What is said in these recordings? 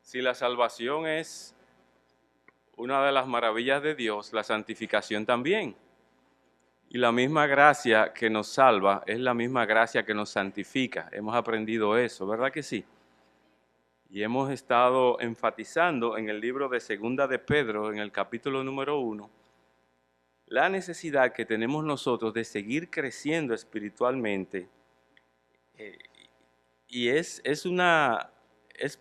Si la salvación es una de las maravillas de Dios, la santificación también. Y la misma gracia que nos salva es la misma gracia que nos santifica. Hemos aprendido eso, ¿verdad que sí? Y hemos estado enfatizando en el libro de Segunda de Pedro, en el capítulo número 1, la necesidad que tenemos nosotros de seguir creciendo espiritualmente. Y es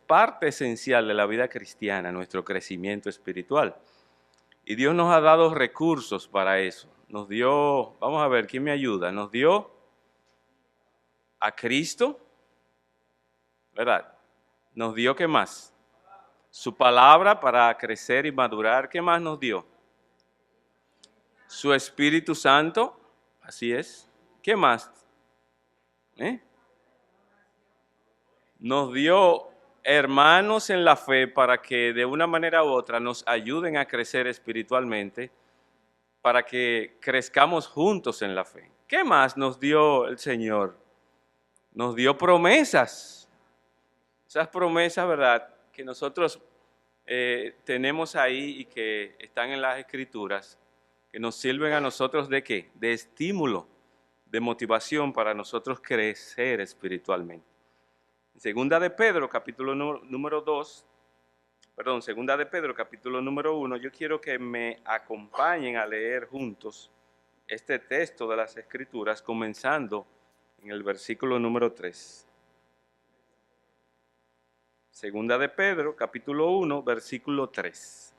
parte esencial de la vida cristiana, nuestro crecimiento espiritual. Y Dios nos ha dado recursos para eso. Nos dio, vamos a ver, ¿quién me ayuda? Nos dio a Cristo, ¿verdad? Nos dio, ¿qué más? Su palabra para crecer y madurar. ¿Qué más nos dio? Su Espíritu Santo, así es. ¿Qué más? Nos dio hermanos en la fe para que de una manera u otra nos ayuden a crecer espiritualmente, para que crezcamos juntos en la fe. ¿Qué más nos dio el Señor? Nos dio promesas. Esas promesas, ¿verdad?, que nosotros tenemos ahí y que están en las Escrituras, que nos sirven a nosotros ¿de qué? De estímulo, de motivación para nosotros crecer espiritualmente. Segunda de Pedro, capítulo número 2, perdón, Segunda de Pedro, capítulo número 1, yo quiero que me acompañen a leer juntos este texto de las Escrituras, comenzando en el versículo número 3. Segunda de Pedro, capítulo 1, versículo 3.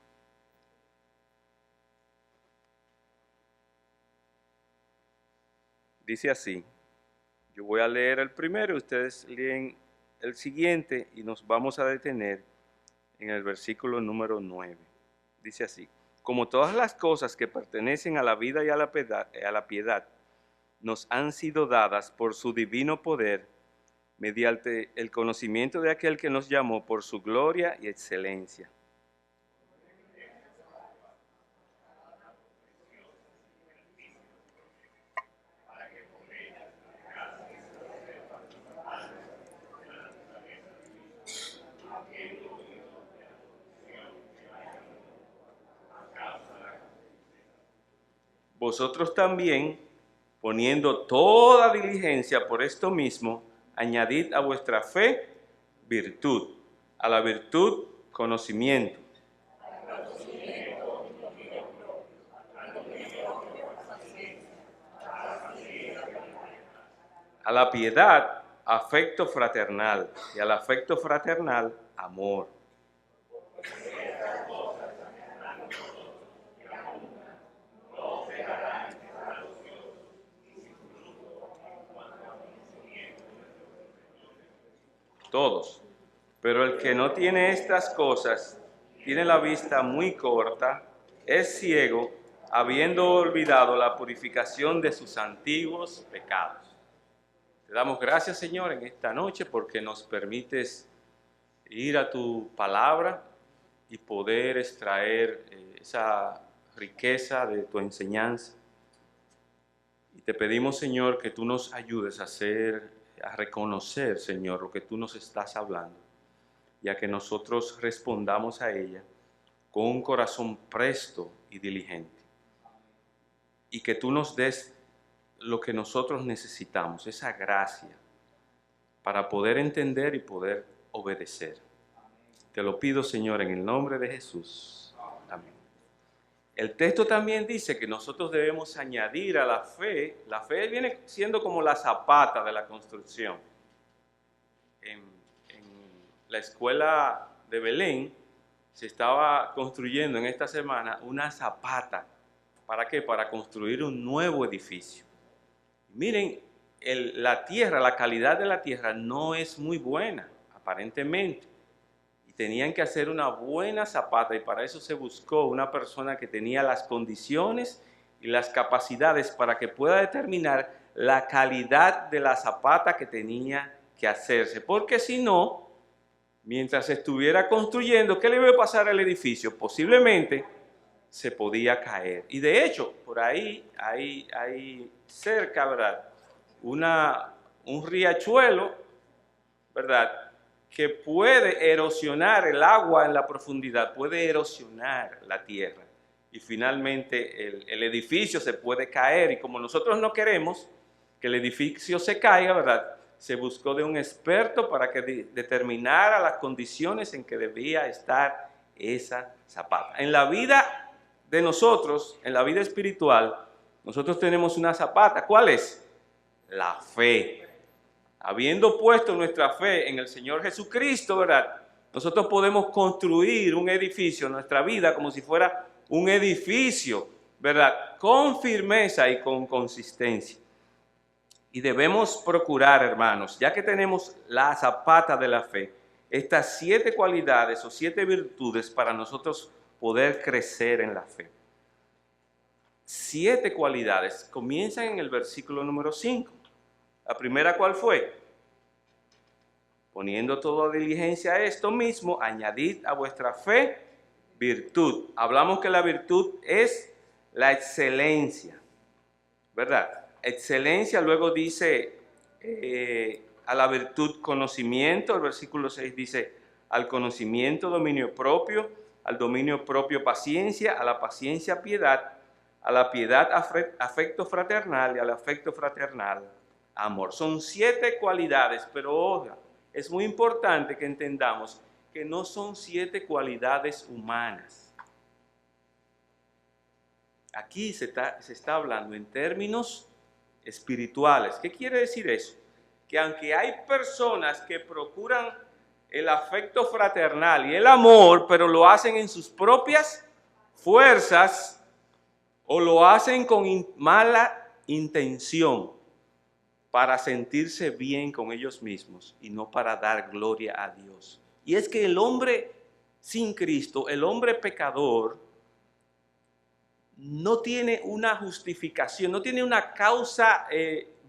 Dice así, yo voy a leer el primero, ustedes leen el siguiente y nos vamos a detener en el versículo número 9. Dice así, como todas las cosas que pertenecen a la vida y a la piedad nos han sido dadas por su divino poder, mediante el conocimiento de aquel que nos llamó por su gloria y excelencia. Vosotros también, poniendo toda diligencia por esto mismo, añadid a vuestra fe virtud, a la virtud conocimiento, a la piedad afecto fraternal y al afecto fraternal amor. Todos. Pero el que no tiene estas cosas tiene la vista muy corta, es ciego, habiendo olvidado la purificación de sus antiguos pecados. Te damos gracias, Señor, en esta noche porque nos permites ir a tu palabra y poder extraer esa riqueza de tu enseñanza. Y te pedimos, Señor, que tú nos ayudes a reconocer, Señor, lo que tú nos estás hablando, y a que nosotros respondamos a ella con un corazón presto y diligente. Y que tú nos des lo que nosotros necesitamos, esa gracia, para poder entender y poder obedecer. Te lo pido, Señor, en el nombre de Jesús. Amén. El texto también dice que nosotros debemos añadir a la fe viene siendo como la zapata de la construcción. En la escuela de Belén se estaba construyendo en esta semana una zapata. ¿Para qué? Para construir un nuevo edificio. Miren, la tierra, la calidad de la tierra no es muy buena, aparentemente. Y tenían que hacer una buena zapata y para eso se buscó una persona que tenía las condiciones y las capacidades para que pueda determinar la calidad de la zapata que tenía que hacerse. Porque si no, mientras estuviera construyendo, ¿qué le iba a pasar al edificio? Posiblemente se podía caer. Y de hecho, por ahí hay cerca, ¿verdad?, un riachuelo, ¿verdad?, que puede erosionar el agua en la profundidad, puede erosionar la tierra. Y finalmente el edificio se puede caer. Y como nosotros no queremos que el edificio se caiga, ¿verdad?, se buscó de un experto para que determinara las condiciones en que debía estar esa zapata. En la vida de nosotros, en la vida espiritual, nosotros tenemos una zapata. ¿Cuál es? La fe. Habiendo puesto nuestra fe en el Señor Jesucristo, ¿verdad?, nosotros podemos construir un edificio en nuestra vida como si fuera un edificio, ¿verdad?, con firmeza y con consistencia. Y debemos procurar, hermanos, ya que tenemos la zapata de la fe, estas 7 cualidades o 7 virtudes para nosotros poder crecer en la fe. 7 cualidades comienzan en el versículo número 5. La primera, ¿cuál fue? Poniendo toda diligencia a esto mismo, añadid a vuestra fe virtud. Hablamos que la virtud es la excelencia, ¿verdad? Excelencia, luego dice a la virtud conocimiento. El versículo 6 dice al conocimiento dominio propio, al dominio propio paciencia, a la paciencia piedad, a la piedad afecto fraternal y al afecto fraternal amor. Son 7 cualidades, pero oiga, es muy importante que entendamos que no son 7 cualidades humanas. Aquí se está hablando en términos espirituales. ¿Qué quiere decir eso? Que aunque hay personas que procuran el afecto fraternal y el amor, pero lo hacen en sus propias fuerzas o lo hacen con mala intención para sentirse bien con ellos mismos y no para dar gloria a Dios. Y es que el hombre sin Cristo, el hombre pecador, no tiene una justificación, no tiene una causa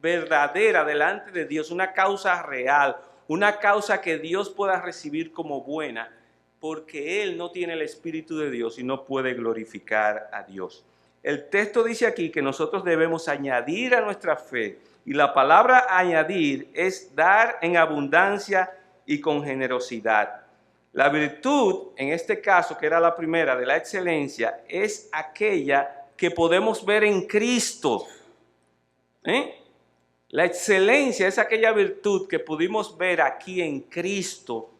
verdadera delante de Dios, una causa real, una causa que Dios pueda recibir como buena, porque él no tiene el Espíritu de Dios y no puede glorificar a Dios. El texto dice aquí que nosotros debemos añadir a nuestra fe, y la palabra añadir es dar en abundancia y con generosidad. La virtud, en este caso, que era la primera de la excelencia, es aquella que podemos ver en Cristo. La excelencia es aquella virtud que pudimos ver aquí en Cristo,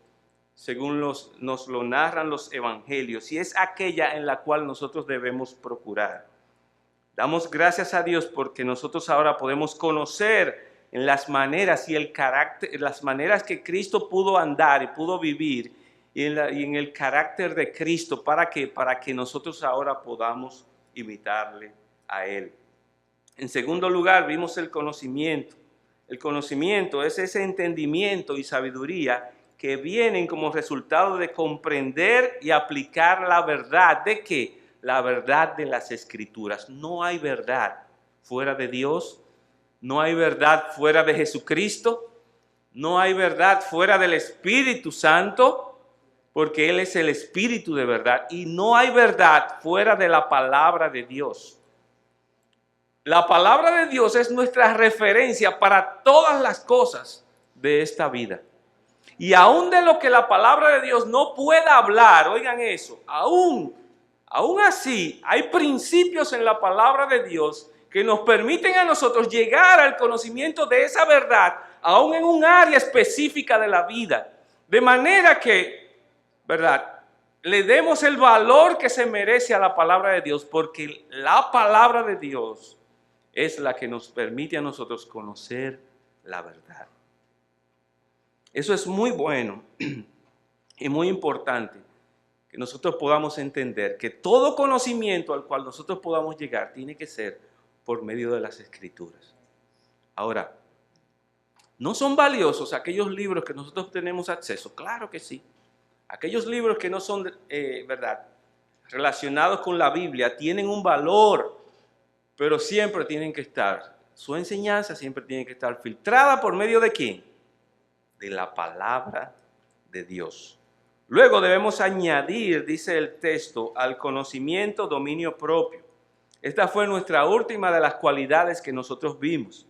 según nos lo narran los evangelios, y es aquella en la cual nosotros debemos procurar. Damos gracias a Dios porque nosotros ahora podemos conocer en las maneras y el carácter, las maneras que Cristo pudo andar y pudo vivir, y en el carácter de Cristo, ¿para qué? Para que nosotros ahora podamos imitarle a Él. En segundo lugar, vimos el conocimiento. El conocimiento es ese entendimiento y sabiduría que vienen como resultado de comprender y aplicar la verdad. ¿De qué? La verdad de las Escrituras. No hay verdad fuera de Dios, no hay verdad fuera de Jesucristo, no hay verdad fuera del Espíritu Santo, porque Él es el Espíritu de verdad, y no hay verdad fuera de la palabra de Dios. La palabra de Dios es nuestra referencia para todas las cosas de esta vida. Y aún de lo que la palabra de Dios no pueda hablar, oigan eso, aún así hay principios en la palabra de Dios que nos permiten a nosotros llegar al conocimiento de esa verdad, aún en un área específica de la vida. De manera que, ¿verdad?, le demos el valor que se merece a la palabra de Dios, porque la palabra de Dios es la que nos permite a nosotros conocer la verdad. Eso es muy bueno y muy importante, que nosotros podamos entender que todo conocimiento al cual nosotros podamos llegar tiene que ser por medio de las Escrituras. Ahora, ¿no son valiosos aquellos libros que nosotros tenemos acceso? Claro que sí. Aquellos libros que no son, ¿verdad?, relacionados con la Biblia tienen un valor, pero siempre tienen que estar, su enseñanza siempre tiene que estar filtrada por medio de ¿quién? De la palabra de Dios. Luego debemos añadir, dice el texto, al conocimiento dominio propio. Esta fue nuestra última de las cualidades que nosotros vimos.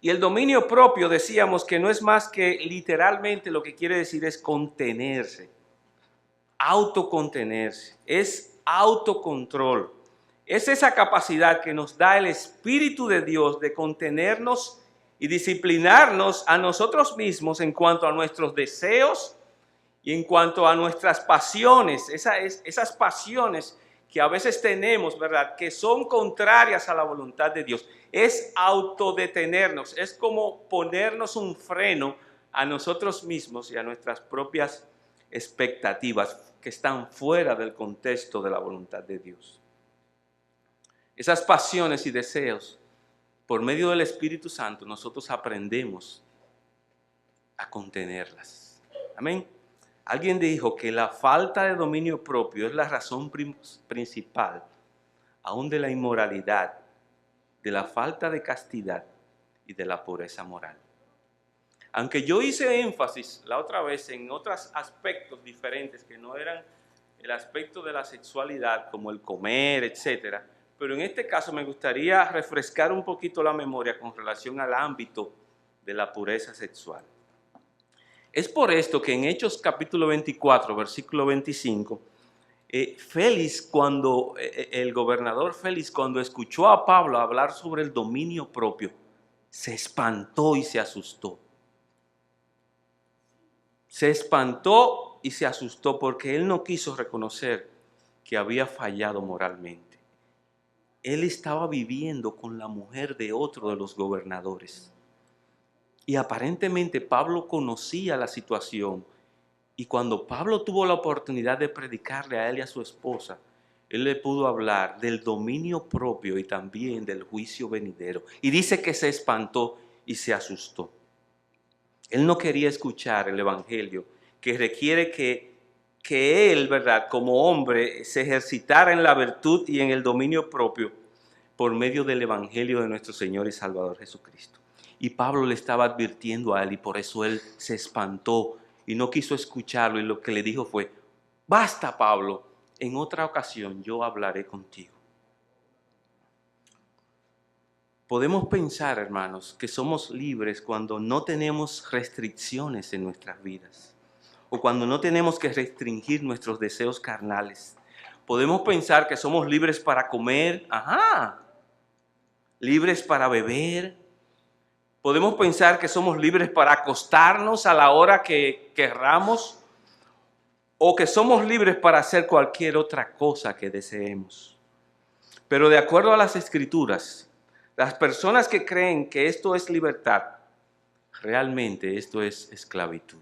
Y el dominio propio, decíamos que no es más que literalmente lo que quiere decir es contenerse, autocontenerse, es autocontrol. Es esa capacidad que nos da el Espíritu de Dios de contenernos y disciplinarnos a nosotros mismos en cuanto a nuestros deseos y en cuanto a nuestras pasiones, esas pasiones que a veces tenemos, ¿verdad?, que son contrarias a la voluntad de Dios. Es autodetenernos, es como ponernos un freno a nosotros mismos y a nuestras propias expectativas que están fuera del contexto de la voluntad de Dios. Esas pasiones y deseos, por medio del Espíritu Santo, nosotros aprendemos a contenerlas. Amén. Alguien dijo que la falta de dominio propio es la razón principal, aún de la inmoralidad, de la falta de castidad y de la pureza moral. Aunque yo hice énfasis la otra vez en otros aspectos diferentes que no eran el aspecto de la sexualidad, como el comer, etcétera, pero en este caso me gustaría refrescar un poquito la memoria con relación al ámbito de la pureza sexual. Es por esto que en Hechos capítulo 24, versículo 25, el gobernador Félix, cuando escuchó a Pablo hablar sobre el dominio propio, se espantó y se asustó. Se espantó y se asustó porque él no quiso reconocer que había fallado moralmente. Él estaba viviendo con la mujer de otro de los gobernadores. Y aparentemente Pablo conocía la situación. Y cuando Pablo tuvo la oportunidad de predicarle a él y a su esposa, él le pudo hablar del dominio propio y también del juicio venidero. Y dice que se espantó y se asustó. Él no quería escuchar el evangelio que requiere que él, ¿verdad?, como hombre, se ejercitara en la virtud y en el dominio propio por medio del evangelio de nuestro Señor y Salvador Jesucristo. Y Pablo le estaba advirtiendo a él y por eso él se espantó y no quiso escucharlo, y lo que le dijo fue: basta, Pablo, en otra ocasión yo hablaré contigo. Podemos pensar, hermanos, que somos libres cuando no tenemos restricciones en nuestras vidas o cuando no tenemos que restringir nuestros deseos carnales. Podemos pensar que somos libres para comer, libres para beber. Podemos pensar que somos libres para acostarnos a la hora que querramos o que somos libres para hacer cualquier otra cosa que deseemos. Pero de acuerdo a las Escrituras, las personas que creen que esto es libertad, realmente esto es esclavitud.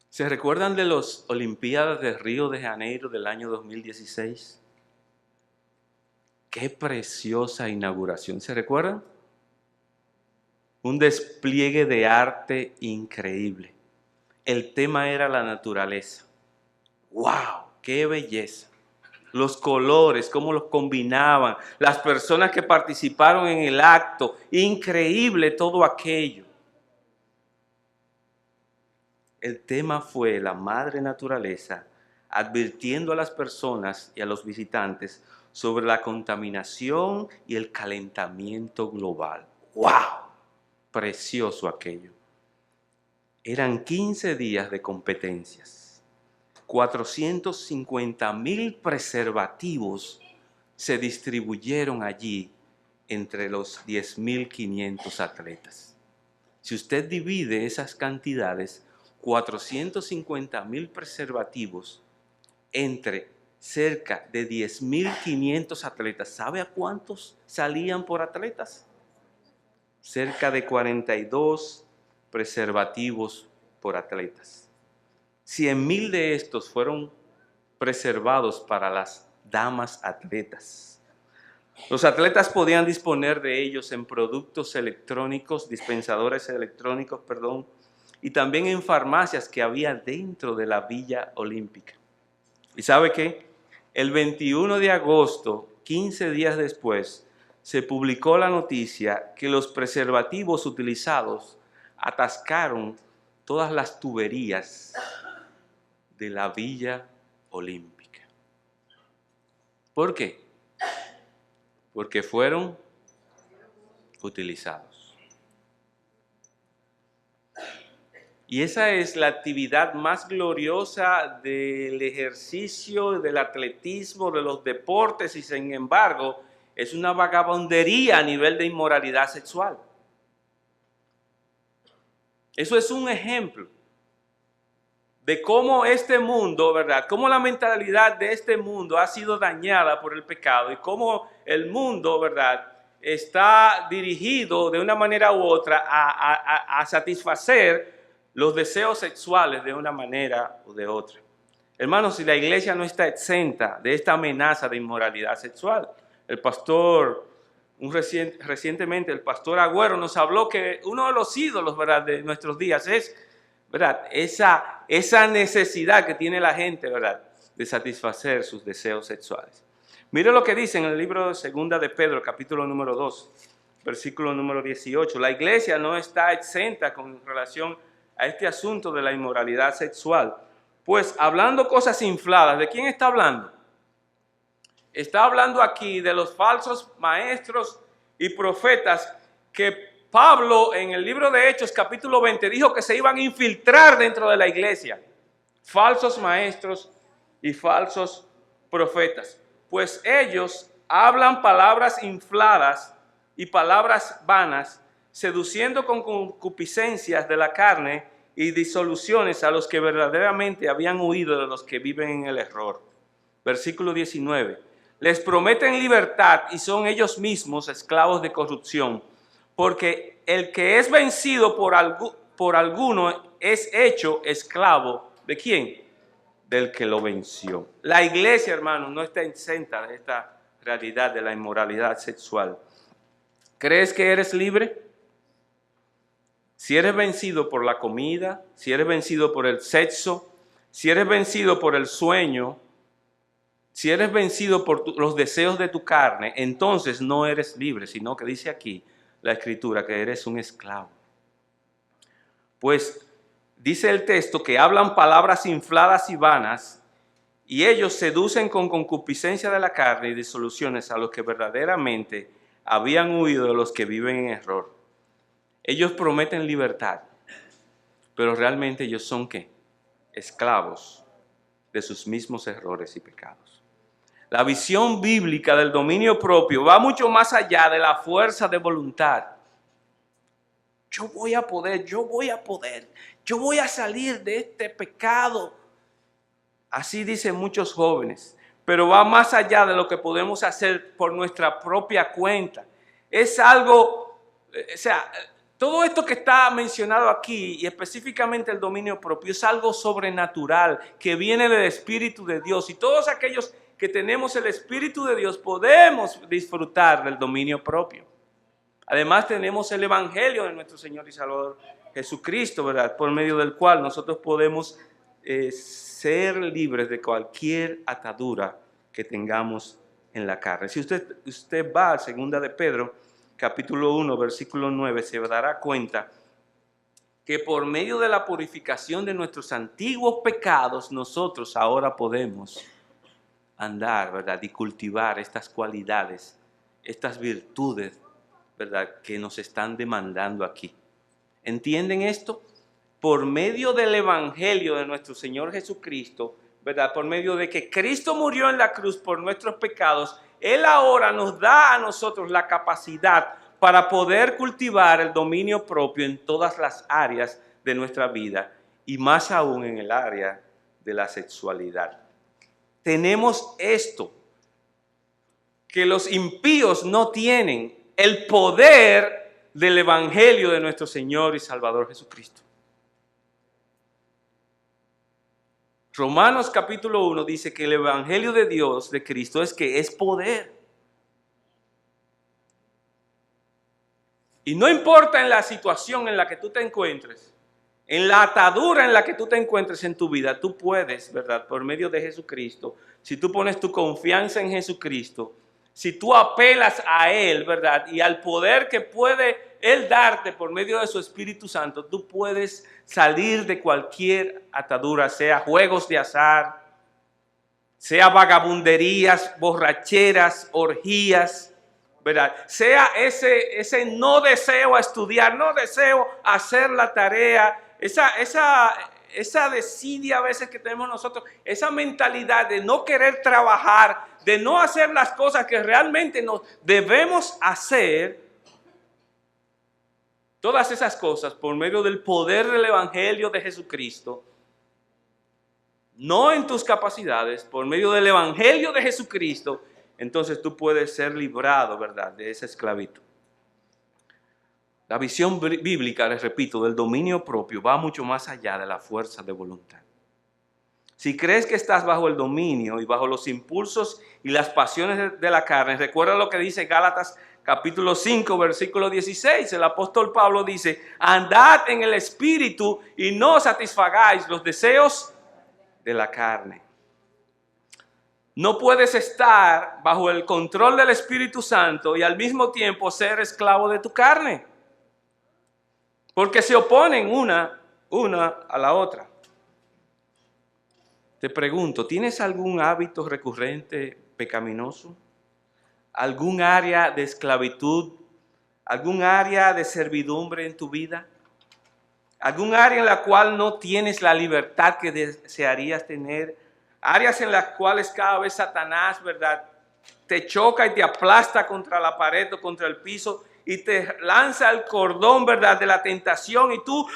¿Se recuerdan de las Olimpiadas de Río de Janeiro del año 2016? ¡Qué preciosa inauguración! ¿Se recuerdan? Un despliegue de arte increíble. El tema era la naturaleza. ¡Wow! ¡Qué belleza! Los colores, cómo los combinaban, las personas que participaron en el acto, increíble todo aquello. El tema fue la madre naturaleza advirtiendo a las personas y a los visitantes sobre la contaminación y el calentamiento global. ¡Wow! Precioso aquello. Eran 15 días de competencias. 450,000 preservativos se distribuyeron allí entre los 10,500 atletas. Si usted divide esas cantidades, 450,000 preservativos entre cerca de 10,500 atletas, ¿sabe a cuántos salían por atletas? Cerca de 42 preservativos por atletas. 100,000 de estos fueron preservados para las damas atletas. Los atletas podían disponer de ellos en productos electrónicos, dispensadores electrónicos, y también en farmacias que había dentro de la Villa Olímpica. ¿Y sabe qué? El 21 de agosto, 15 días después, se publicó la noticia que los preservativos utilizados atascaron todas las tuberías de la Villa Olímpica. ¿Por qué? Porque fueron utilizados. Y esa es la actividad más gloriosa del ejercicio, del atletismo, de los deportes, y sin embargo es una vagabundería a nivel de inmoralidad sexual. Eso es un ejemplo de cómo este mundo, ¿verdad? Cómo la mentalidad de este mundo ha sido dañada por el pecado y cómo el mundo, ¿verdad?, está dirigido de una manera u otra a satisfacer los deseos sexuales de una manera u de otra. Hermanos, si la iglesia no está exenta de esta amenaza de inmoralidad sexual, el pastor, recientemente el pastor Agüero nos habló que uno de los ídolos, ¿verdad?, de nuestros días es, ¿verdad?, esa necesidad que tiene la gente, ¿verdad?, de satisfacer sus deseos sexuales. Mire lo que dice en el libro de 2 de Pedro, capítulo número 2, versículo número 18. La iglesia no está exenta con relación a este asunto de la inmoralidad sexual. Pues hablando cosas infladas, ¿de quién está hablando? Está hablando aquí de los falsos maestros y profetas que Pablo en el libro de Hechos capítulo 20 dijo que se iban a infiltrar dentro de la iglesia. Falsos maestros y falsos profetas. Pues ellos hablan palabras infladas y palabras vanas, seduciendo con concupiscencias de la carne y disoluciones a los que verdaderamente habían huido de los que viven en el error. Versículo 19. Les prometen libertad y son ellos mismos esclavos de corrupción, porque el que es vencido por alguno es hecho esclavo ¿de quién? Del que lo venció. La iglesia, hermanos, no está exenta de esta realidad de la inmoralidad sexual. ¿Crees que eres libre? Si eres vencido por la comida, si eres vencido por el sexo, si eres vencido por el sueño, si eres vencido por los deseos de tu carne, entonces no eres libre, sino que dice aquí la Escritura que eres un esclavo. Pues dice el texto que hablan palabras infladas y vanas, y ellos seducen con concupiscencia de la carne y disoluciones a los que verdaderamente habían huido de los que viven en error. Ellos prometen libertad, pero realmente ellos son ¿qué? Esclavos de sus mismos errores y pecados. La visión bíblica del dominio propio va mucho más allá de la fuerza de voluntad. Yo voy a poder, yo voy a salir de este pecado. Así dicen muchos jóvenes, pero va más allá de lo que podemos hacer por nuestra propia cuenta. Es algo, todo esto que está mencionado aquí, y específicamente el dominio propio, es algo sobrenatural que viene del Espíritu de Dios. Y todos aquellos que tenemos el Espíritu de Dios podemos disfrutar del dominio propio. Además tenemos el Evangelio de nuestro Señor y Salvador Jesucristo, ¿verdad?, por medio del cual nosotros podemos ser libres de cualquier atadura que tengamos en la carne. Si usted va a 2 de Pedro, capítulo 1, versículo 9, se dará cuenta que por medio de la purificación de nuestros antiguos pecados, nosotros ahora podemos andar, ¿verdad?, y cultivar estas cualidades, estas virtudes, ¿verdad?, que nos están demandando aquí. ¿Entienden esto? Por medio del Evangelio de nuestro Señor Jesucristo, ¿verdad?, por medio de que Cristo murió en la cruz por nuestros pecados, Él ahora nos da a nosotros la capacidad para poder cultivar el dominio propio en todas las áreas de nuestra vida y más aún en el área de la sexualidad. Tenemos esto que los impíos no tienen, el poder del Evangelio de nuestro Señor y Salvador Jesucristo. Romanos capítulo 1 dice que el Evangelio de Dios, de Cristo, es que es poder. Y no importa en la situación en la que tú te encuentres, en la atadura en la que tú te encuentres en tu vida, tú puedes, ¿verdad?, por medio de Jesucristo, si tú pones tu confianza en Jesucristo, si tú apelas a Él, ¿verdad?, y al poder que puede Él darte por medio de su Espíritu Santo, tú puedes salir de cualquier atadura, sea juegos de azar, sea vagabunderías, borracheras, orgías, ¿verdad? Sea ese no deseo a estudiar, no deseo a hacer la tarea, esa desidia a veces que tenemos nosotros, esa mentalidad de no querer trabajar, de no hacer las cosas que realmente nos debemos hacer. Todas esas cosas por medio del poder del Evangelio de Jesucristo, no en tus capacidades, por medio del Evangelio de Jesucristo, entonces tú puedes ser librado, ¿verdad?, de esa esclavitud. La visión bíblica, les repito, del dominio propio va mucho más allá de la fuerza de voluntad. Si crees que estás bajo el dominio y bajo los impulsos y las pasiones de la carne, recuerda lo que dice Gálatas capítulo 5, versículo 16. El apóstol Pablo dice, andad en el espíritu y no satisfagáis los deseos de la carne. No puedes estar bajo el control del Espíritu Santo y al mismo tiempo ser esclavo de tu carne, porque se oponen una a la otra. Te pregunto, ¿tienes algún hábito recurrente pecaminoso? ¿Algún área de esclavitud? ¿Algún área de servidumbre en tu vida? ¿Algún área en la cual no tienes la libertad que desearías tener? Áreas en las cuales cada vez Satanás, ¿verdad?, te choca y te aplasta contra la pared o contra el piso y te lanza el cordón, ¿verdad?, de la tentación, y tú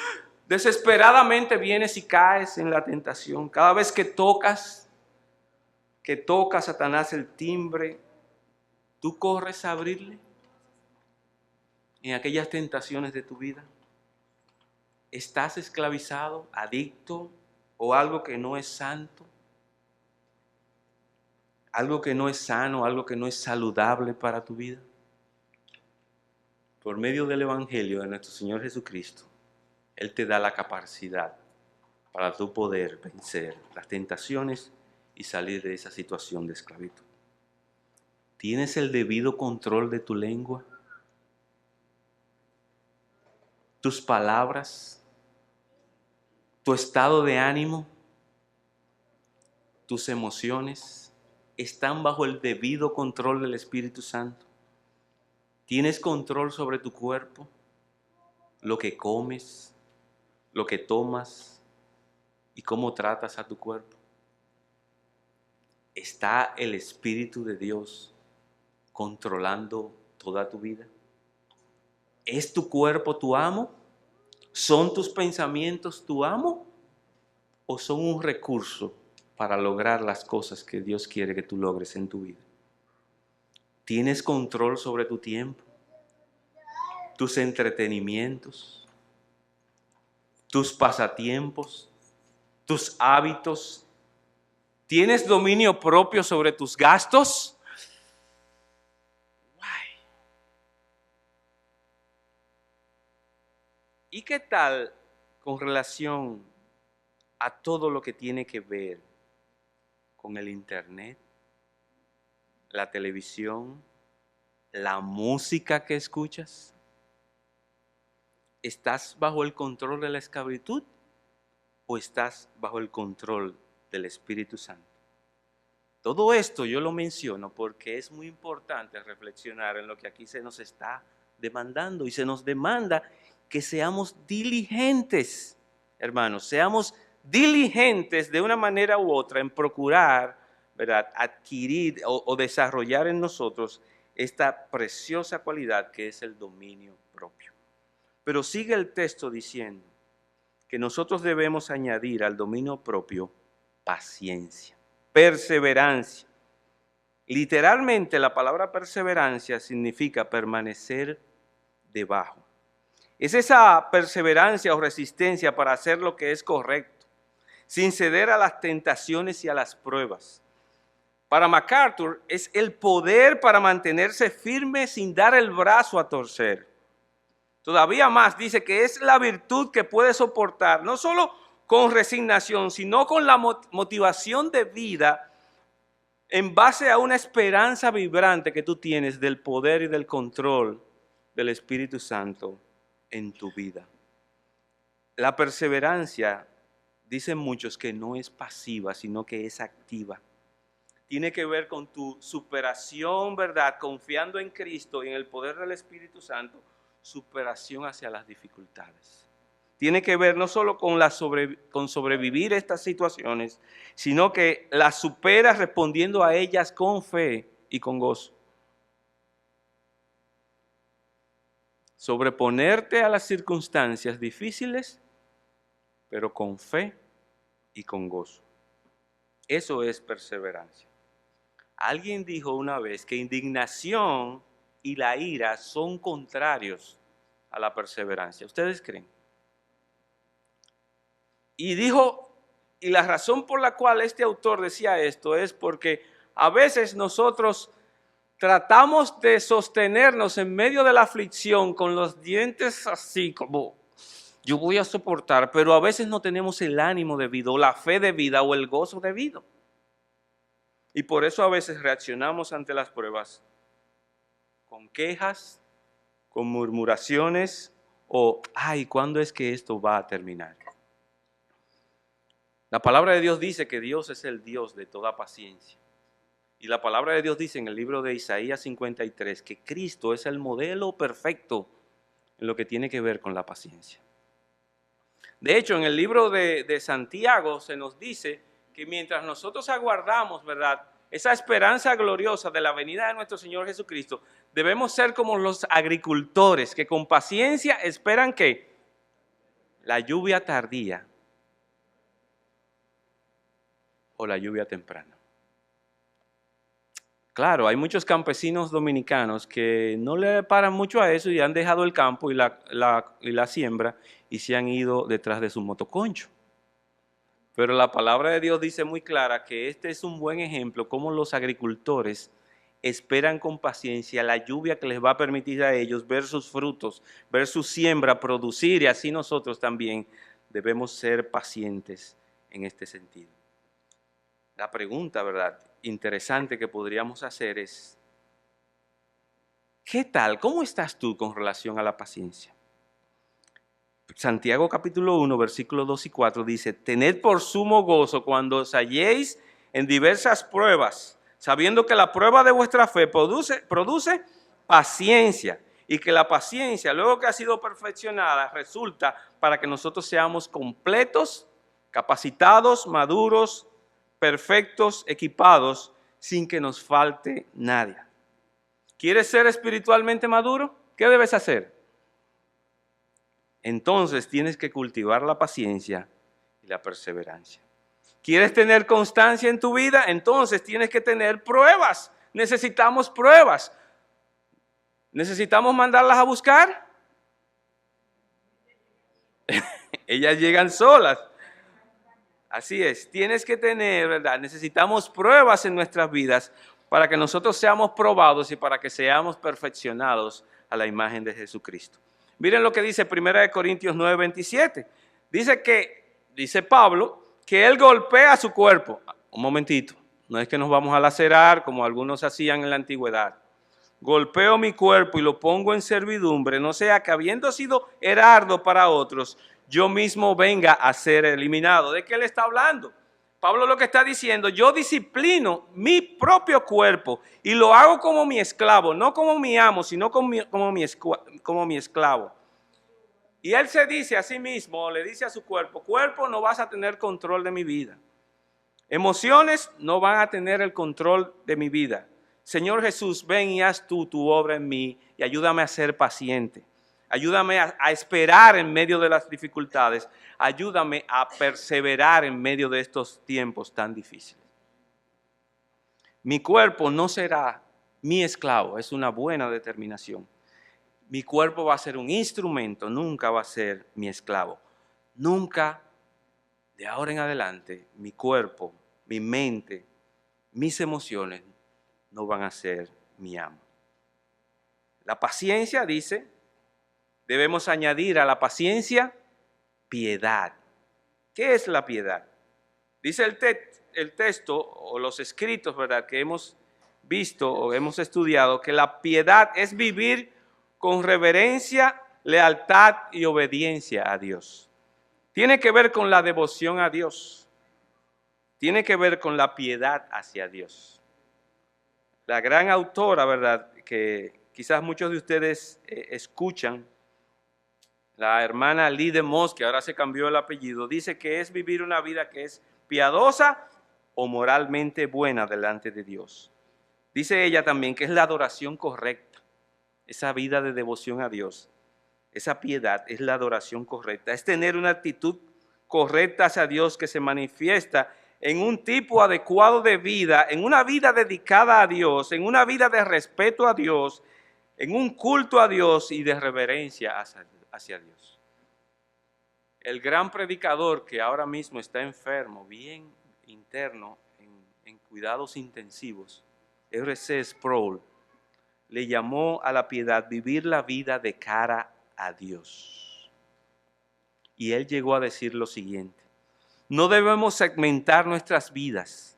desesperadamente vienes y caes en la tentación. Cada vez que toca Satanás el timbre, tú corres a abrirle en aquellas tentaciones de tu vida. ¿Estás esclavizado, adicto o algo que no es santo? Algo que no es sano, algo que no es saludable para tu vida. Por medio del Evangelio de nuestro Señor Jesucristo, Él te da la capacidad para tú poder vencer las tentaciones y salir de esa situación de esclavitud. ¿Tienes el debido control de tu lengua? ¿Tus palabras? ¿Tu estado de ánimo? ¿Tus emociones están bajo el debido control del Espíritu Santo? ¿Tienes control sobre tu cuerpo? Lo que comes, lo que tomas y cómo tratas a tu cuerpo. ¿Está el Espíritu de Dios controlando toda tu vida? ¿Es tu cuerpo tu amo? ¿Son tus pensamientos tu amo? ¿O son un recurso para lograr las cosas que Dios quiere que tú logres en tu vida? ¿Tienes control sobre tu tiempo, tus entretenimientos, tus pasatiempos, tus hábitos? ¿Tienes dominio propio sobre tus gastos? ¿Y qué tal con relación a todo lo que tiene que ver con el internet, la televisión, la música que escuchas? ¿Estás bajo el control de la esclavitud o estás bajo el control del Espíritu Santo? Todo esto yo lo menciono porque es muy importante reflexionar en lo que aquí se nos está demandando, y se nos demanda que seamos diligentes, hermanos, seamos diligentes de una manera u otra en procurar, ¿verdad?, adquirir o desarrollar en nosotros esta preciosa cualidad que es el dominio propio. Pero sigue el texto diciendo que nosotros debemos añadir al dominio propio paciencia, perseverancia. Literalmente la palabra perseverancia significa permanecer debajo. Es esa perseverancia o resistencia para hacer lo que es correcto, sin ceder a las tentaciones y a las pruebas. Para MacArthur es el poder para mantenerse firme sin dar el brazo a torcer. Todavía más dice que es la virtud que puede soportar, no solo con resignación, sino con la motivación de vida en base a una esperanza vibrante que tú tienes del poder y del control del Espíritu Santo en tu vida. La perseverancia, dicen muchos, que no es pasiva, sino que es activa. tiene que ver con tu superación, ¿verdad? Confiando en Cristo y en el poder del Espíritu Santo, superación hacia las dificultades. Tiene que ver no solo con sobrevivir estas situaciones, sino que las superas respondiendo a ellas con fe y con gozo. Sobreponerte a las circunstancias difíciles, pero con fe y con gozo. Eso es perseverancia. Alguien dijo una vez que indignación y la ira son contrarios a la perseverancia. ¿Ustedes creen? Y la razón por la cual este autor decía esto es porque a veces nosotros tratamos de sostenernos en medio de la aflicción con los dientes así como yo voy a soportar, pero a veces no tenemos el ánimo debido, o la fe debida o el gozo debido. Y por eso a veces reaccionamos ante las pruebas con quejas, con murmuraciones o, ay, ¿cuándo es que esto va a terminar? La palabra de Dios dice que Dios es el Dios de toda paciencia. Y la palabra de Dios dice en el libro de Isaías 53 que Cristo es el modelo perfecto en lo que tiene que ver con la paciencia. De hecho, en el libro de Santiago se nos dice que mientras nosotros aguardamos, ¿verdad?, esa esperanza gloriosa de la venida de nuestro Señor Jesucristo, debemos ser como los agricultores que con paciencia esperan que la lluvia tardía o la lluvia temprana. Claro, hay muchos campesinos dominicanos que no le paran mucho a eso y han dejado el campo y la siembra y se han ido detrás de su motoconcho. Pero la palabra de Dios dice muy clara que este es un buen ejemplo cómo los agricultores esperan con paciencia la lluvia que les va a permitir a ellos ver sus frutos, ver su siembra producir, y así nosotros también debemos ser pacientes en este sentido. La pregunta, ¿verdad?, interesante que podríamos hacer es, ¿qué tal? ¿Cómo estás tú con relación a la paciencia? Santiago capítulo 1, versículos 2 y 4 dice, tened por sumo gozo cuando os halléis en diversas pruebas, sabiendo que la prueba de vuestra fe produce paciencia, y que la paciencia, luego que ha sido perfeccionada, resulta para que nosotros seamos completos, capacitados, maduros, perfectos, equipados, sin que nos falte nada. ¿Quieres ser espiritualmente maduro? ¿Qué debes hacer? Entonces tienes que cultivar la paciencia y la perseverancia. ¿Quieres tener constancia en tu vida? Entonces tienes que tener pruebas. Necesitamos pruebas. ¿Necesitamos mandarlas a buscar? Ellas llegan solas. Así es, tienes que tener, ¿verdad? Necesitamos pruebas en nuestras vidas para que nosotros seamos probados y para que seamos perfeccionados a la imagen de Jesucristo. Miren lo que dice 1 Corintios 9:27. Dice Pablo que él golpea su cuerpo. Un momentito, no es que nos vamos a lacerar como algunos hacían en la antigüedad. Golpeo mi cuerpo y lo pongo en servidumbre, no sea que habiendo sido heraldo para otros, yo mismo venga a ser eliminado. ¿De qué le está hablando? Pablo lo que está diciendo, yo disciplino mi propio cuerpo y lo hago como mi esclavo, no como mi amo, sino como mi esclavo. Y él se dice a sí mismo, le dice a su cuerpo, cuerpo, no vas a tener control de mi vida. Emociones no van a tener el control de mi vida. Señor Jesús, ven y haz tú tu obra en mí y ayúdame a ser paciente. Ayúdame a esperar en medio de las dificultades. Ayúdame a perseverar en medio de estos tiempos tan difíciles. Mi cuerpo no será mi esclavo, es una buena determinación. Mi cuerpo va a ser un instrumento, nunca va a ser mi esclavo. Nunca, de ahora en adelante, mi cuerpo, mi mente, mis emociones no van a ser mi amo. La paciencia, dice, debemos añadir a la paciencia piedad. ¿Qué es la piedad? Dice el texto o los escritos, ¿verdad?, que hemos visto o hemos estudiado, que la piedad es vivir con reverencia, lealtad y obediencia a Dios. Tiene que ver con la devoción a Dios. Tiene que ver con la piedad hacia Dios. la gran autora, ¿verdad?, que quizás muchos de ustedes escuchan, la hermana Lee de Moss, que ahora se cambió el apellido, dice que es vivir una vida que es piadosa o moralmente buena delante de Dios. Dice ella también que es la adoración correcta, esa vida de devoción a Dios, esa piedad es la adoración correcta, es tener una actitud correcta hacia Dios que se manifiesta en un tipo adecuado de vida, en una vida dedicada a Dios, en una vida de respeto a Dios, en un culto a Dios y de reverencia hacia Dios. El gran predicador que ahora mismo está enfermo, bien interno, en cuidados intensivos, R.C. Sproul, le llamó a la piedad vivir la vida de cara a Dios. Y él llegó a decir lo siguiente: no debemos segmentar nuestras vidas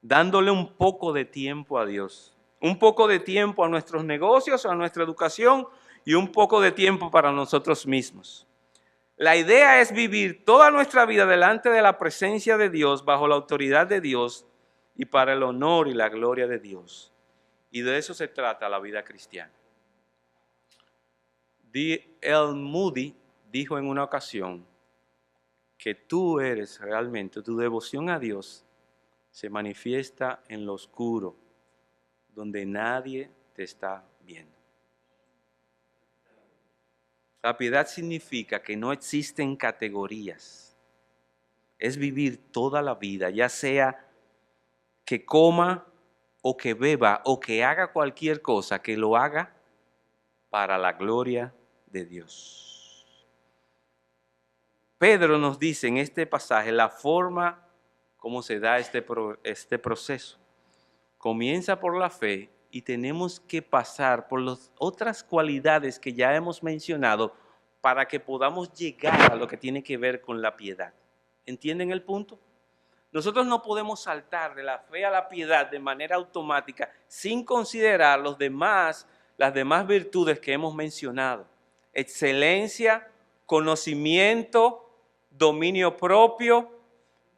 dándole un poco de tiempo a Dios, un poco de tiempo a nuestros negocios, a nuestra educación y un poco de tiempo para nosotros mismos. La idea es vivir toda nuestra vida delante de la presencia de Dios, bajo la autoridad de Dios y para el honor y la gloria de Dios. Y de eso se trata la vida cristiana. D.L. Moody dijo en una ocasión que tú eres realmente, tu devoción a Dios se manifiesta en lo oscuro, donde nadie te está viendo. La piedad significa que no existen categorías. Es vivir toda la vida, ya sea que coma o que beba o que haga cualquier cosa, que lo haga para la gloria de Dios. Pedro nos dice en este pasaje la forma como se da este proceso. Comienza por la fe y tenemos que pasar por las otras cualidades que ya hemos mencionado para que podamos llegar a lo que tiene que ver con la piedad. ¿Entienden el punto? Nosotros no podemos saltar de la fe a la piedad de manera automática sin considerar las demás virtudes que hemos mencionado. Excelencia, conocimiento, dominio propio,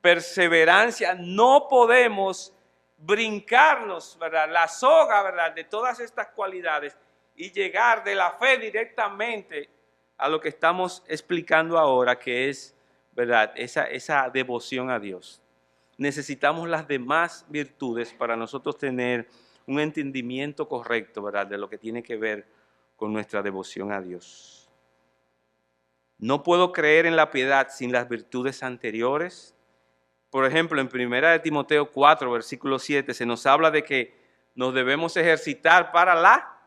perseverancia. No podemos brincarnos, ¿verdad?, la soga, ¿verdad?, de todas estas cualidades y llegar de la fe directamente a lo que estamos explicando ahora, que es, ¿verdad?, esa devoción a Dios. Necesitamos las demás virtudes para nosotros tener un entendimiento correcto, ¿verdad?, de lo que tiene que ver con nuestra devoción a Dios. No puedo creer en la piedad sin las virtudes anteriores. Por ejemplo, en 1 Timoteo 4, versículo 7, se nos habla de que nos debemos ejercitar para la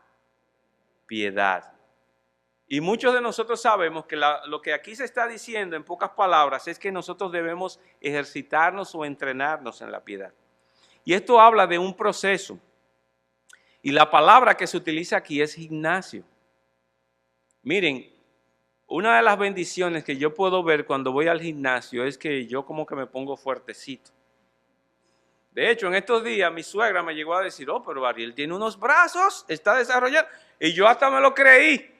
piedad. Y muchos de nosotros sabemos que lo que aquí se está diciendo en pocas palabras es que nosotros debemos ejercitarnos o entrenarnos en la piedad. Y esto habla de un proceso. Y la palabra que se utiliza aquí es gimnasio. Miren, una de las bendiciones que yo puedo ver cuando voy al gimnasio es que yo como que me pongo fuertecito. De hecho, en estos días mi suegra me llegó a decir, oh, pero Ariel tiene unos brazos, está desarrollando. Y yo hasta me lo creí.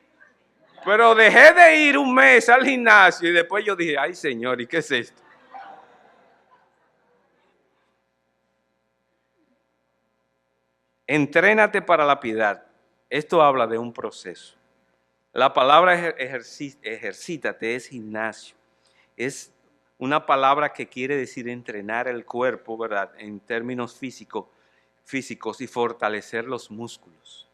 Pero dejé de ir un mes al gimnasio y después yo dije, ay Señor, ¿y qué es esto? Entrénate para la piedad. Esto habla de un proceso. La palabra ejercítate es gimnasio. Es una palabra que quiere decir entrenar el cuerpo, ¿verdad?, en términos físicos y fortalecer los músculos.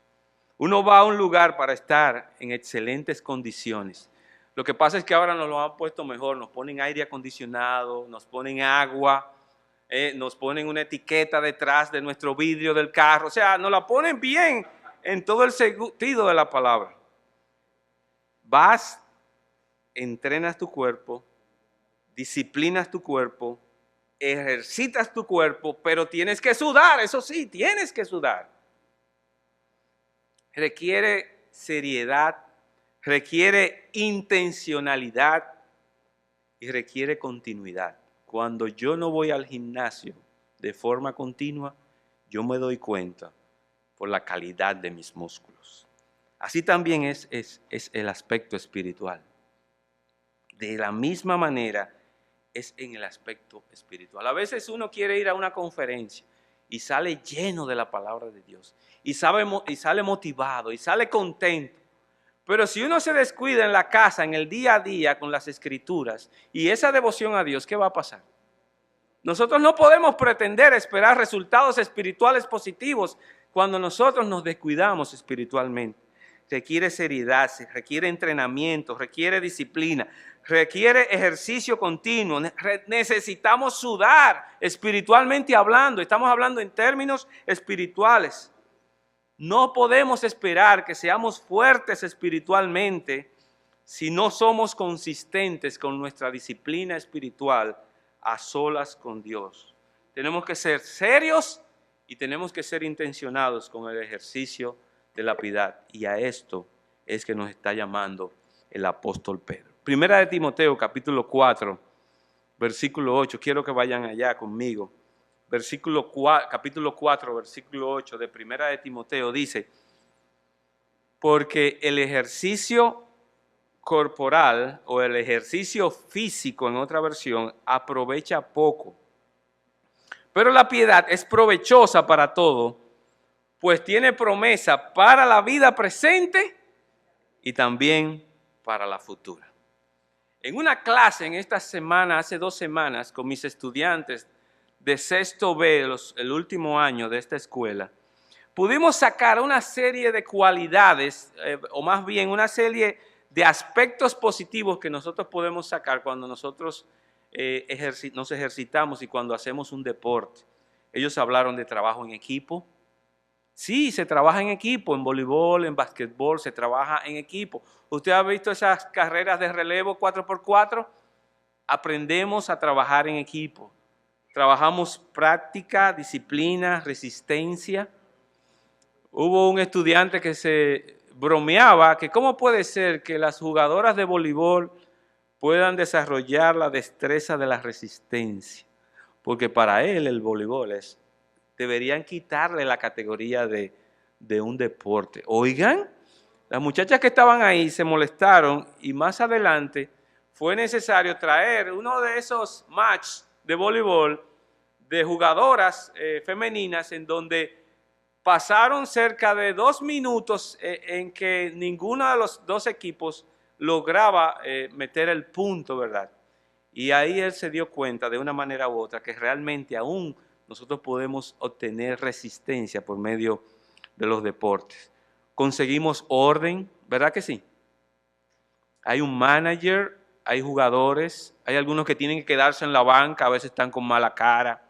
Uno va a un lugar para estar en excelentes condiciones. Lo que pasa es que ahora nos lo han puesto mejor, nos ponen aire acondicionado, nos ponen agua, nos ponen una etiqueta detrás de nuestro vidrio del carro, o sea, nos la ponen bien en todo el sentido de la palabra. Vas, entrenas tu cuerpo, disciplinas tu cuerpo, ejercitas tu cuerpo, pero tienes que sudar, eso sí, tienes que sudar. Requiere seriedad, requiere intencionalidad y requiere continuidad. Cuando yo no voy al gimnasio de forma continua, yo me doy cuenta por la calidad de mis músculos. Así también es el aspecto espiritual. De la misma manera es en el aspecto espiritual. A veces uno quiere ir a una conferencia y sale lleno de la palabra de Dios y sale motivado y sale contento. Pero si uno se descuida en la casa, en el día a día con las escrituras y esa devoción a Dios, ¿qué va a pasar? Nosotros no podemos pretender esperar resultados espirituales positivos cuando nosotros nos descuidamos espiritualmente. Requiere seriedad, requiere entrenamiento, requiere disciplina, requiere ejercicio continuo. Necesitamos sudar espiritualmente hablando. Estamos hablando en términos espirituales. No podemos esperar que seamos fuertes espiritualmente si no somos consistentes con nuestra disciplina espiritual a solas con Dios. Tenemos que ser serios y tenemos que ser intencionados con el ejercicio de la piedad. Y a esto es que nos está llamando el apóstol Pedro. Primera de Timoteo, capítulo 4, versículo 8. Quiero que vayan allá conmigo. Capítulo 4, versículo 8 de Primera de Timoteo dice: porque el ejercicio corporal o el ejercicio físico, en otra versión, aprovecha poco. Pero la piedad es provechosa para todo, pues tiene promesa para la vida presente y también para la futura. En una clase en esta semana, hace 2 semanas, con mis estudiantes de sexto B, el último año de esta escuela, pudimos sacar una serie de cualidades, o más bien una serie de aspectos positivos que nosotros podemos sacar cuando nosotros nos ejercitamos y cuando hacemos un deporte. Ellos hablaron de trabajo en equipo. Sí, se trabaja en equipo, en voleibol, en basquetbol, se trabaja en equipo. ¿Usted ha visto esas carreras de relevo 4x4? Aprendemos a trabajar en equipo. Trabajamos práctica, disciplina, resistencia. Hubo un estudiante que se bromeaba que cómo puede ser que las jugadoras de voleibol puedan desarrollar la destreza de la resistencia, porque para él el voleibol deberían quitarle la categoría de un deporte. Oigan, las muchachas que estaban ahí se molestaron y más adelante fue necesario traer uno de esos matches de voleibol de jugadoras femeninas en donde pasaron cerca de 2 minutos en que ninguno de los 2 equipos lograba meter el punto, ¿verdad? Y ahí él se dio cuenta de una manera u otra que realmente aún nosotros podemos obtener resistencia por medio de los deportes. Conseguimos orden, ¿verdad que sí? Hay un manager, hay jugadores, hay algunos que tienen que quedarse en la banca, a veces están con mala cara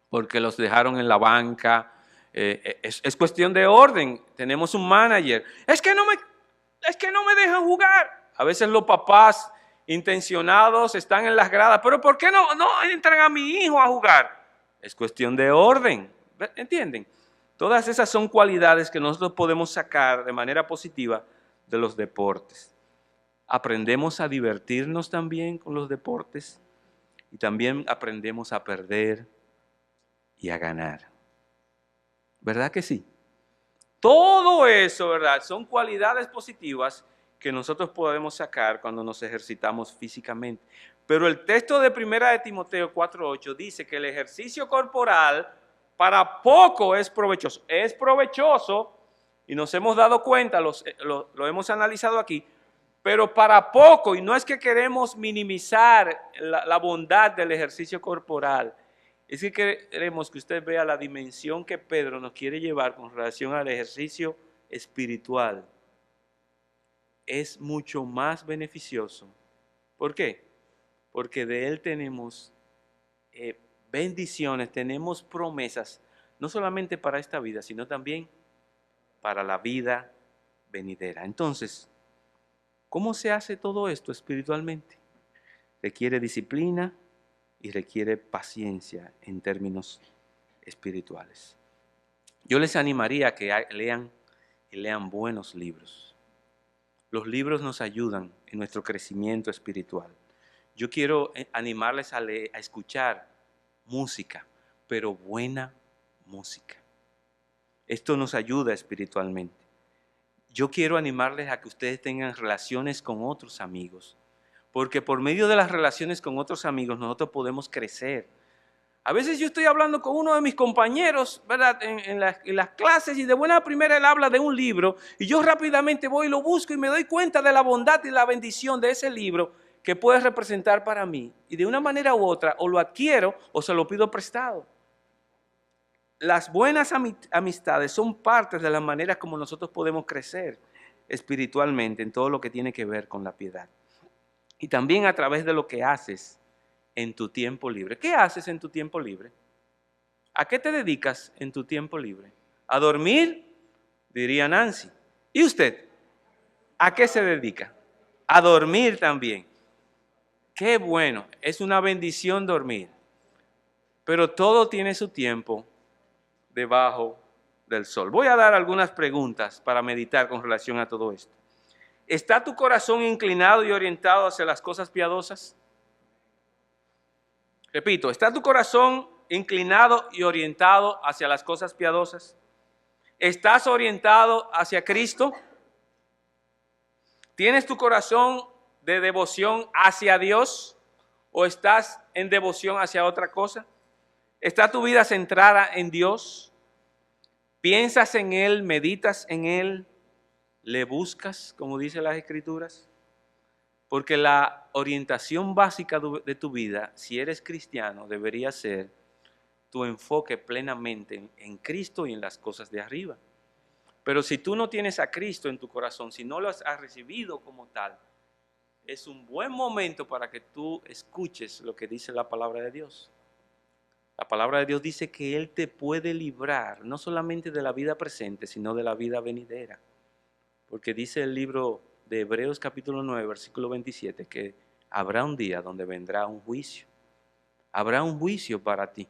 porque los dejaron en la banca. Es cuestión de orden. Tenemos un manager. Es que no me dejan jugar. A veces los papás intencionados están en las gradas. Pero ¿por qué no entran a mi hijo a jugar? Es cuestión de orden. ¿Entienden? Todas esas son cualidades que nosotros podemos sacar de manera positiva de los deportes. Aprendemos a divertirnos también con los deportes y también aprendemos a perder y a ganar. ¿Verdad que sí? Todo eso, ¿verdad? Son cualidades positivas que nosotros podemos sacar cuando nos ejercitamos físicamente. Pero el texto de 1 de Timoteo 4:8 dice que el ejercicio corporal para poco es provechoso. Es provechoso y nos hemos dado cuenta, lo hemos analizado aquí, pero para poco, y no es que queremos minimizar la bondad del ejercicio corporal. Es que queremos que usted vea la dimensión que Pedro nos quiere llevar con relación al ejercicio espiritual. Es mucho más beneficioso. ¿Por qué? Porque de él tenemos bendiciones, tenemos promesas, no solamente para esta vida, sino también para la vida venidera. Entonces, ¿cómo se hace todo esto espiritualmente? Requiere disciplina y requiere paciencia en términos espirituales. Yo les animaría a que lean buenos libros. Los libros nos ayudan en nuestro crecimiento espiritual. Yo quiero animarles a escuchar música, pero buena música. Esto nos ayuda espiritualmente. Yo quiero animarles a que ustedes tengan relaciones con otros amigos, porque por medio de las relaciones con otros amigos nosotros podemos crecer. A veces yo estoy hablando con uno de mis compañeros, ¿verdad? En las clases, y de buena primera él habla de un libro y yo rápidamente voy y lo busco y me doy cuenta de la bondad y la bendición de ese libro que puede representar para mí. Y de una manera u otra o lo adquiero o se lo pido prestado. Las buenas amistades son parte de la manera como nosotros podemos crecer espiritualmente en todo lo que tiene que ver con la piedad. Y también a través de lo que haces en tu tiempo libre. ¿Qué haces en tu tiempo libre? ¿A qué te dedicas en tu tiempo libre? ¿A dormir? Diría Nancy. ¿Y usted? ¿A qué se dedica? A dormir también. Qué bueno, es una bendición dormir. Pero todo tiene su tiempo debajo del sol. Voy a dar algunas preguntas para meditar con relación a todo esto. ¿Está tu corazón inclinado y orientado hacia las cosas piadosas? Repito, ¿está tu corazón inclinado y orientado hacia las cosas piadosas? ¿Estás orientado hacia Cristo? ¿Tienes tu corazón de devoción hacia Dios o estás en devoción hacia otra cosa? ¿Está tu vida centrada en Dios? ¿Piensas en Él, meditas en Él, le buscas, como dicen las Escrituras? Porque la orientación básica de tu vida, si eres cristiano, debería ser tu enfoque plenamente en Cristo y en las cosas de arriba. Pero si tú no tienes a Cristo en tu corazón, si no lo has recibido como tal, es un buen momento para que tú escuches lo que dice la palabra de Dios. La palabra de Dios dice que Él te puede librar no solamente de la vida presente, sino de la vida venidera. Porque dice el libro de Hebreos capítulo 9, versículo 27, que habrá un día donde vendrá un juicio. Habrá un juicio para ti.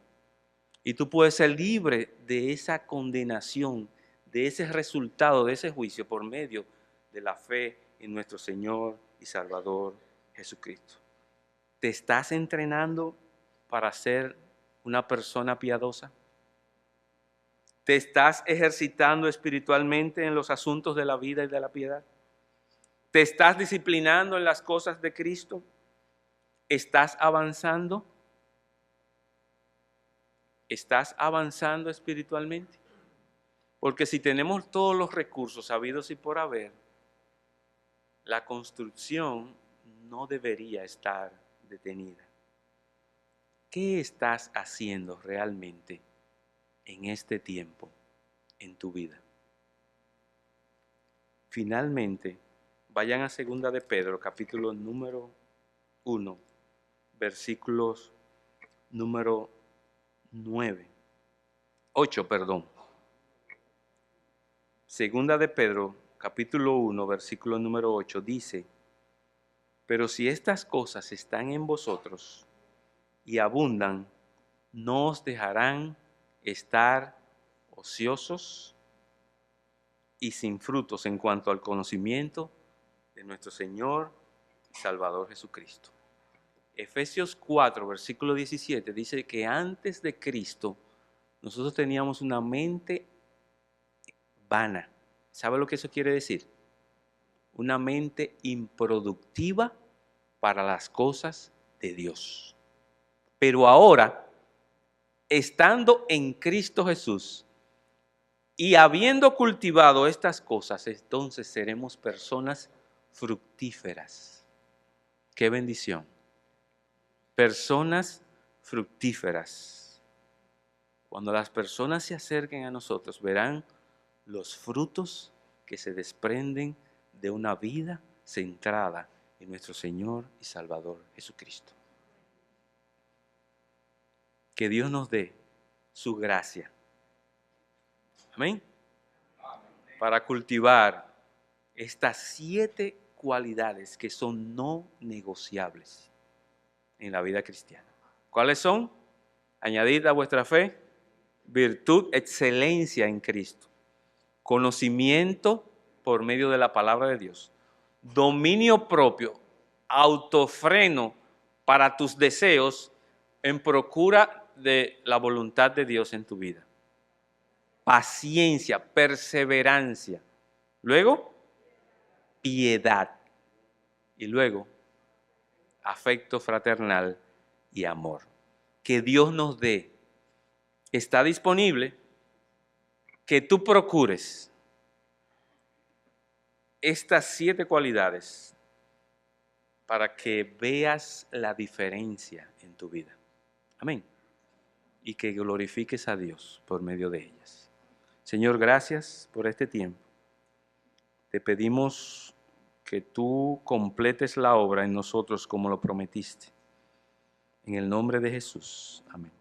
Y tú puedes ser libre de esa condenación, de ese resultado, de ese juicio por medio de la fe en nuestro Señor y Salvador Jesucristo. ¿Te estás entrenando para ser una persona piadosa? ¿Te estás ejercitando espiritualmente en los asuntos de la vida y de la piedad? ¿Te estás disciplinando en las cosas de Cristo? ¿Estás avanzando? ¿Estás avanzando espiritualmente? Porque si tenemos todos los recursos habidos y por haber, la construcción no debería estar detenida. ¿Qué estás haciendo realmente en este tiempo en tu vida? Finalmente, vayan a 2 de Pedro, capítulo número 1, versículos número 8. Segunda de Pedro, capítulo 1, versículo número 8, dice: pero si estas cosas están en vosotros y abundan, no os dejarán estar ociosos y sin frutos en cuanto al conocimiento de nuestro Señor y Salvador Jesucristo. Efesios 4, versículo 17, dice que antes de Cristo nosotros teníamos una mente vana. ¿Sabe lo que eso quiere decir? Una mente improductiva para las cosas de Dios. Pero ahora, estando en Cristo Jesús y habiendo cultivado estas cosas, entonces seremos personas fructíferas. ¡Qué bendición! Personas fructíferas. Cuando las personas se acerquen a nosotros, verán los frutos que se desprenden de una vida centrada en nuestro Señor y Salvador Jesucristo. Que Dios nos dé su gracia. Amén. Para cultivar estas 7 cualidades que son no negociables en la vida cristiana. ¿Cuáles son? Añadid a vuestra fe virtud, excelencia en Cristo, conocimiento por medio de la palabra de Dios, dominio propio, autofreno para tus deseos en procura de la voluntad de Dios en tu vida, paciencia, perseverancia, luego piedad y luego afecto fraternal y amor. que Dios nos dé está disponible, que tú procures estas 7 cualidades para que veas la diferencia en tu vida. Amén. Y que glorifiques a Dios por medio de ellas. Señor, gracias por este tiempo. Te pedimos que tú completes la obra en nosotros como lo prometiste. En el nombre de Jesús. Amén.